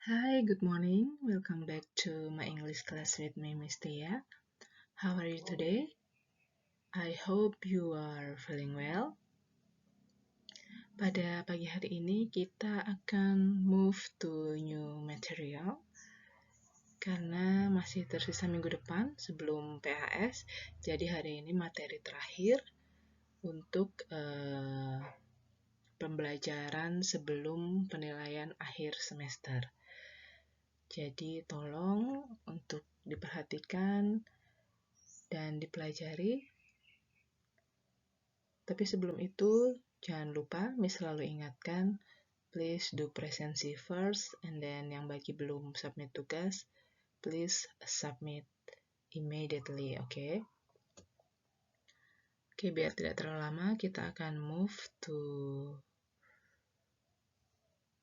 Hi, good morning. Welcome back to my English class with me, Miss Tia. How are you today? I hope you are feeling well. Pada pagi hari ini kita akan move to new material karena masih tersisa minggu depan sebelum PHS. Jadi hari ini materi terakhir untuk pembelajaran sebelum penilaian akhir semester. Jadi tolong untuk diperhatikan dan dipelajari. Tapi sebelum itu, jangan lupa Miss selalu ingatkan, please do presensi first, and then yang bagi belum submit tugas, please submit immediately, oke? Oke, biar tidak terlalu lama, kita akan move to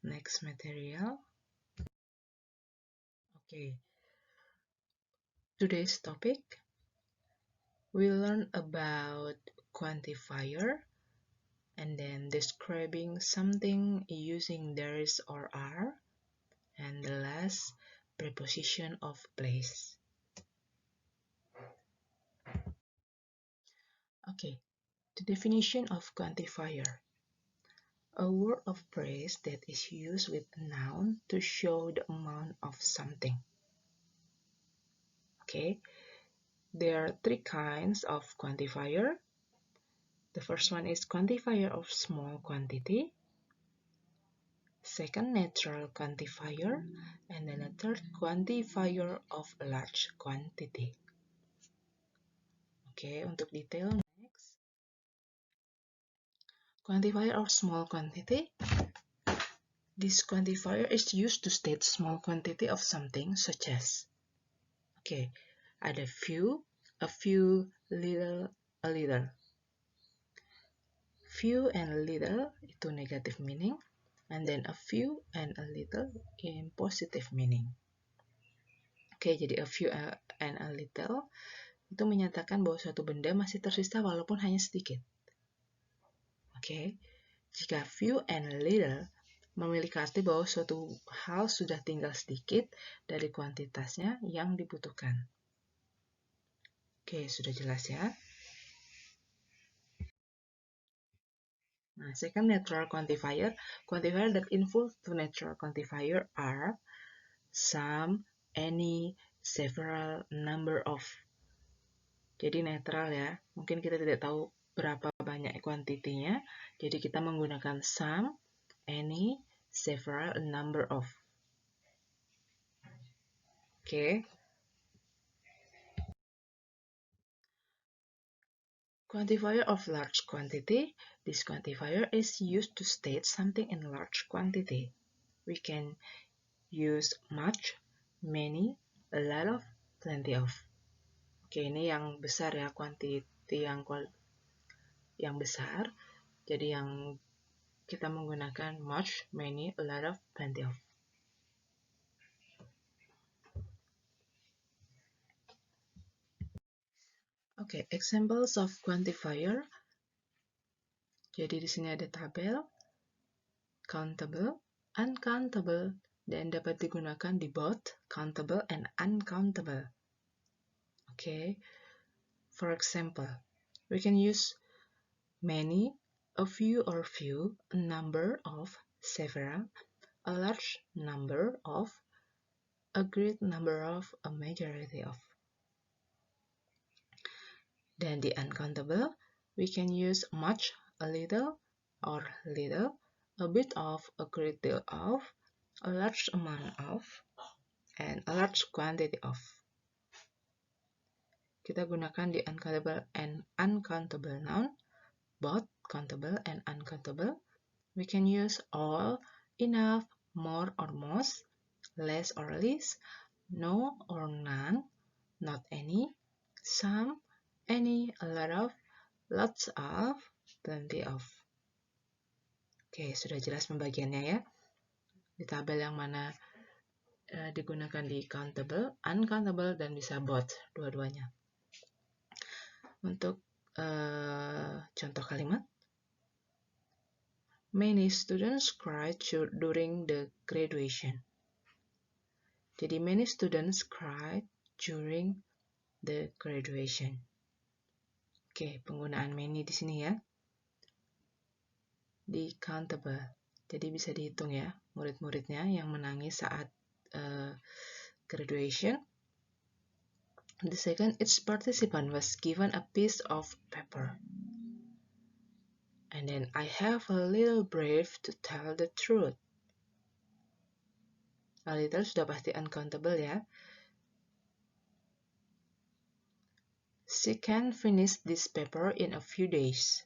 next material. Oke, today's topic, we learn about quantifier, and then describing something using there is or are, and the last, preposition of place. Okay, the definition of quantifier. A word of phrase that is used with a noun to show the amount of something. Okay, there are three kinds of quantifier. The first one is quantifier of small quantity. Second, natural quantifier. And then the third, quantifier of large quantity. Oke, untuk detail next. Quantifier of small quantity. This quantifier is used to state small quantity of something such as, ada few, a few, little, a little. Few and little itu negative meaning, and then a few and a little in positive meaning. Jadi a few and a little itu menyatakan bahwa suatu benda masih tersisa walaupun hanya sedikit. Jika few and little memiliki arti bahwa suatu hal sudah tinggal sedikit dari kuantitasnya yang dibutuhkan. Sudah jelas ya. Nah, second, natural quantifier. Quantifier that involve to natural quantifier are some, any, several, number of. Jadi netral ya. Mungkin kita tidak tahu berapa banyak kuantitinya. Jadi kita menggunakan some, any, several, number of. Quantifier of large quantity. This quantifier is used to state something in large quantity. We can use much, many, a lot of, plenty of. Ini yang besar ya, quantity yang besar. Jadi yang kita menggunakan much, many, a lot of, plenty of. Examples of quantifier. Jadi di sini ada tabel, countable, uncountable, dan dapat digunakan di both countable and uncountable. For example, we can use many, a few or few, a number of, several, a large number of, a great number of, a majority of. Dan di uncountable, we can use much, a little, or little, a bit of, a great deal of, a large amount of, and a large quantity of. Kita gunakan di uncountable and uncountable noun, both countable and uncountable. We can use all, enough, more or most, less or least, no or none, not any, some, any, a lot of, lots of, plenty of. Sudah jelas pembagiannya ya. Di tabel yang mana digunakan di countable, uncountable, dan bisa both, dua-duanya. Untuk contoh kalimat. Many students cried during the graduation. Jadi many students cried during the graduation. Oke, penggunaan many di sini ya. Di countable. Jadi bisa dihitung ya, murid-muridnya yang menangis saat graduation. The second, each participant was given a piece of paper. And then I have a little brave to tell the truth. A little sudah pasti uncountable ya. She can finish this paper in a few days.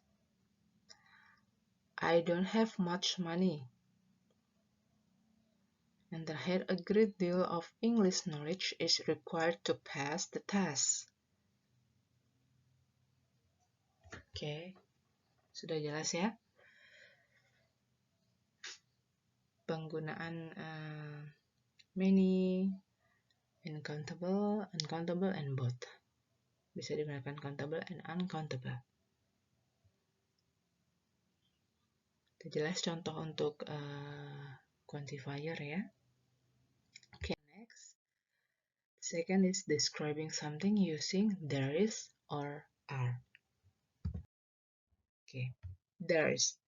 I don't have much money. And terakhir, a great deal of English knowledge is required to pass the test. Oke, sudah jelas ya? Penggunaan many, uncountable, and both. Bisa digunakan countable and uncountable. Itu jelas contoh untuk quantifier ya. Okay, next. Second is describing something using there is or are. Okay, there is.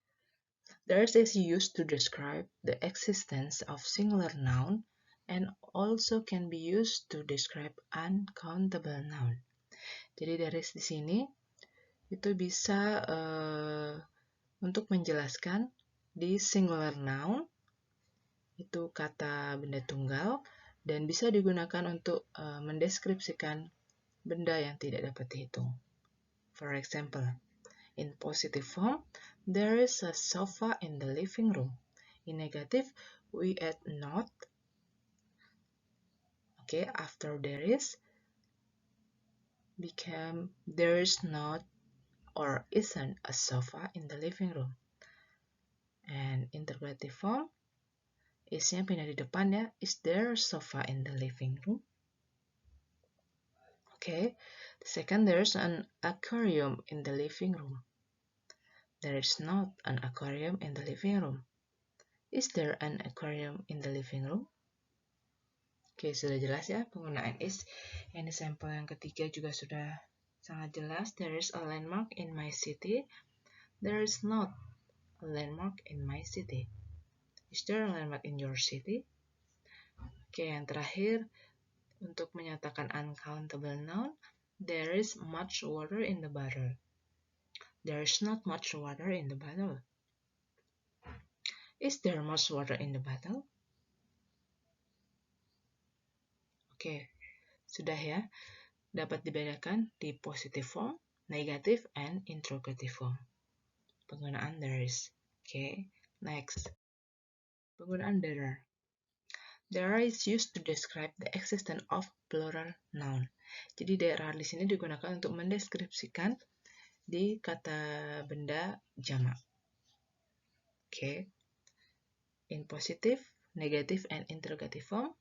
There is used to describe the existence of singular noun and also can be used to describe uncountable noun. Jadi there is di sini itu bisa untuk menjelaskan di singular noun, itu kata benda tunggal, dan bisa digunakan untuk mendeskripsikan benda yang tidak dapat dihitung. For example, in positive form, there is a sofa in the living room. In negative, we add not. Okay, after there is, become there is not or isn't a sofa in the living room. And interrogative form, is-nya pindah di depan ya. Is there a sofa in the living room? Okay. The second, there's an aquarium in the living room. There is not an aquarium in the living room. Is there an aquarium in the living room? Oke, sudah jelas ya penggunaan is. Yang di sampel yang ketiga juga sudah sangat jelas. There is a landmark in my city. There is not a landmark in my city. Is there a landmark in your city? Oke, yang terakhir, untuk menyatakan uncountable noun, there is much water in the bottle. There is not much water in the bottle. Is there much water in the bottle? Oke, sudah ya. Dapat dibedakan di positive form, negative, and interrogative form. Penggunaan there is. Oke, next. Penggunaan there. There is used to describe the existence of plural noun. Jadi there are di sini digunakan untuk mendeskripsikan di kata benda jamak. Okay. In positive, negative, and interrogative form.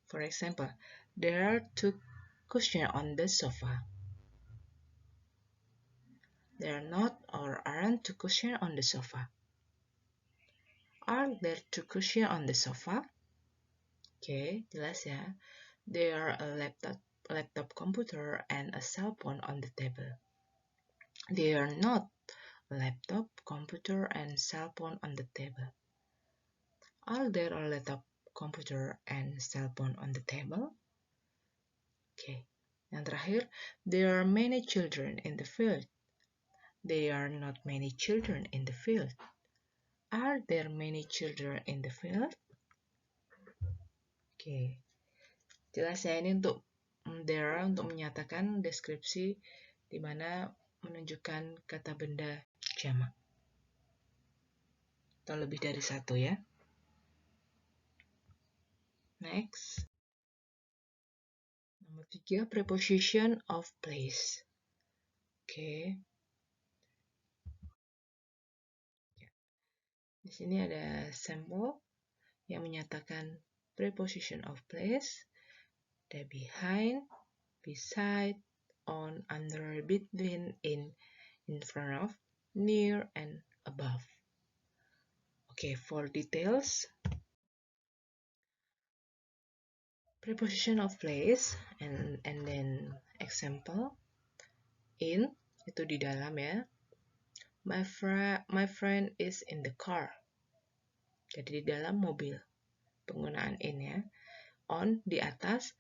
For example, there are two cushions on the sofa. There are not or aren't two cushions on the sofa. Are there two cushions on the sofa? Okay, jelas ya. There are a laptop computer and a cell phone on the table. There are not a laptop, computer, and cell phone on the table. Are there a laptop, computer, and cell phone on the table? Okay. Yang terakhir, there are many children in the field. There are not many children in the field. Are there many children in the field? Okay. Jelas ya, ini untuk there untuk menyatakan deskripsi di mana menunjukkan kata benda jamak. Atau lebih dari satu ya. Next. Nomor 3, preposition of place. Oke. Di sini ada sampel yang menyatakan preposition of place. Ada behind, beside, on, under, between, in front of, near, and above. Okay, for details, preposition of place and then example. In itu di dalam ya. My friend is in the car. Jadi di dalam mobil. Penggunaan in ya. On di atas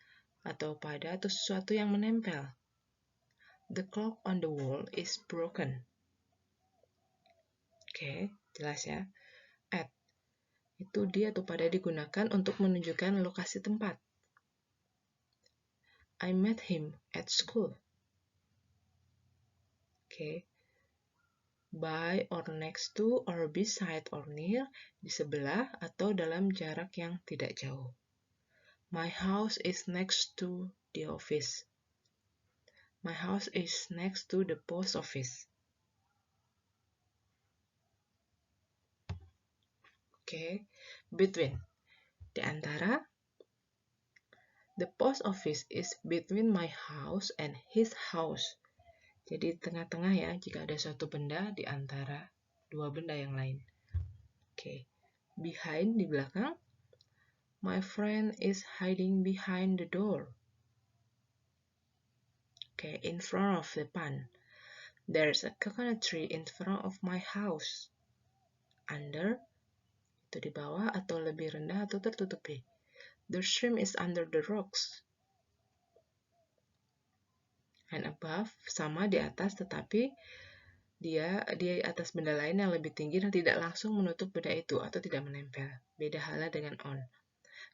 atau pada atau sesuatu yang menempel. The clock on the wall is broken. Oke, jelas ya. At itu di atau pada digunakan untuk menunjukkan lokasi tempat. I met him at school. Oke. By or next to or beside or near, di sebelah atau dalam jarak yang tidak jauh. My house is next to the office. My house is next to the post office. Oke. Between. Di antara. The post office is between my house and his house. Jadi tengah-tengah ya, jika ada suatu benda di antara dua benda yang lain. Oke. Behind di belakang. My friend is hiding behind the door. Oke, in front of depan. There's a coconut tree in front of my house. Under itu di bawah atau lebih rendah atau tertutupi. The stream is under the rocks. And above sama di atas tetapi dia di atas benda lain yang lebih tinggi dan tidak langsung menutup benda itu atau tidak menempel. Beda halnya dengan on.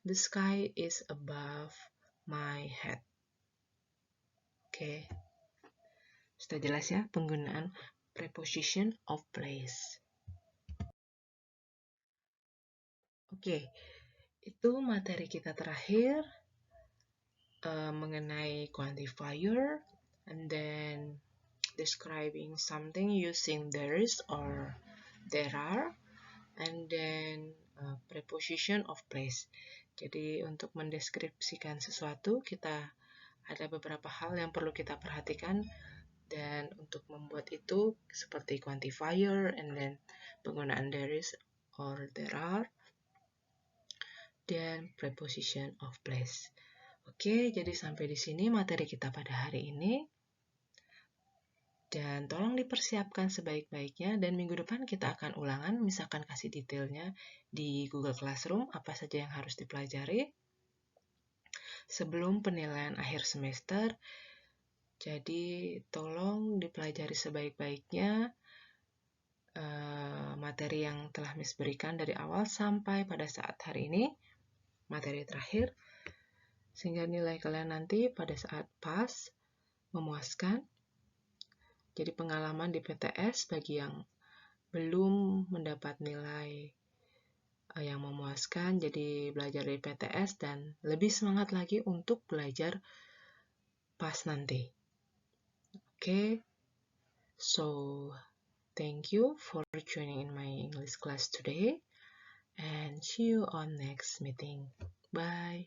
The sky is above my head. Oke. Sudah jelas ya penggunaan preposition of place. Oke. Itu materi kita terakhir mengenai quantifier and then describing something using there is or there are and then preposition of place. Jadi untuk mendeskripsikan sesuatu kita ada beberapa hal yang perlu kita perhatikan dan untuk membuat itu seperti quantifier and then penggunaan there is or there are dan preposition of place. Oke, jadi sampai di sini materi kita pada hari ini. Dan tolong dipersiapkan sebaik-baiknya dan minggu depan kita akan ulangan, misalkan kasih detailnya di Google Classroom, apa saja yang harus dipelajari sebelum penilaian akhir semester. Jadi tolong dipelajari sebaik-baiknya materi yang telah Miss berikan dari awal sampai pada saat hari ini. Materi terakhir, sehingga nilai kalian nanti pada saat pas memuaskan. Jadi pengalaman di PTS bagi yang belum mendapat nilai yang memuaskan, jadi belajar di PTS dan lebih semangat lagi untuk belajar pas nanti. Okay, so thank you for joining in my English class today and see you on next meeting. Bye.